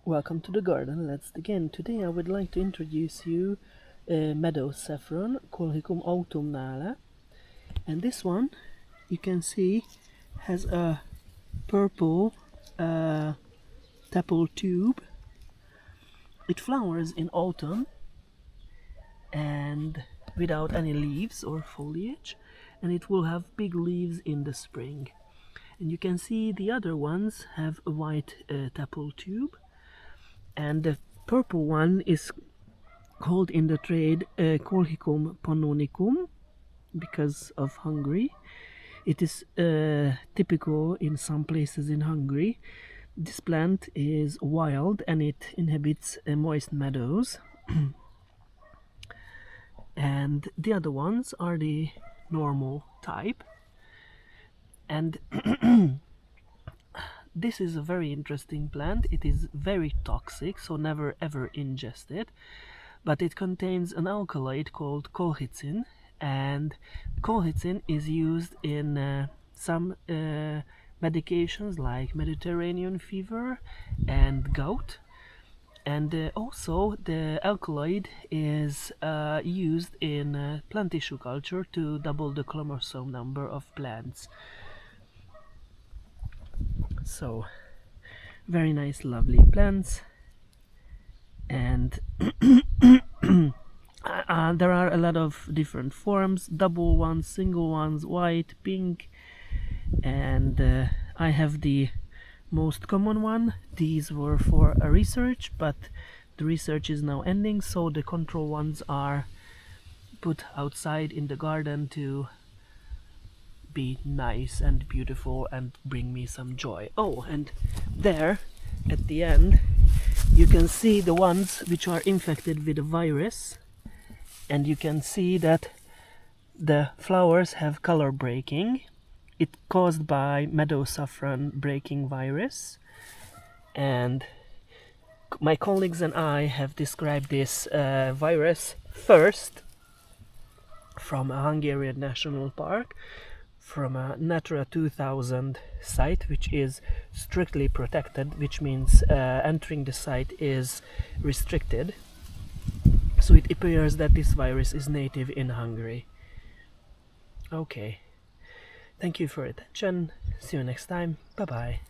Welcome to the garden. Let's begin. Today I would like to introduce you Meadow saffron, Colchicum autumnale, and this one you can see has a purple tepal tube. It flowers in autumn and without any leaves or foliage, and it will have big leaves in the spring. And you can see the other ones have a white tepal tube, and the purple one is called in the trade Colchicum pannonicum because of Hungary. It is typical in some places in Hungary. This plant is wild and it inhabits moist meadows. And the other ones are the normal type. And this is a very interesting plant. It is very toxic, so never ever ingest it. But it contains an alkaloid called colchicum, and colchicum is used in some medications like Mediterranean fever and gout. And also the alkaloid is used in plant tissue culture to double the chromosome number of plants. So very nice, lovely plants. And there are a lot of different forms, double ones, single ones, white, pink, and I have the most common one. These were for a research, but the research is now ending, so the control ones are put outside in the garden to be nice and beautiful and bring me some joy. Oh, and there at the end you can see the ones which are infected with a virus, and you can see that the flowers have color breaking. It's caused by meadow saffron breaking virus, and my colleagues and I have described this virus first from a Hungarian national park, from a Natura 2000 site, which is strictly protected, which means entering the site is restricted. So it appears that this virus is native in Hungary. Okay, thank you for your attention. See you next time. Bye bye.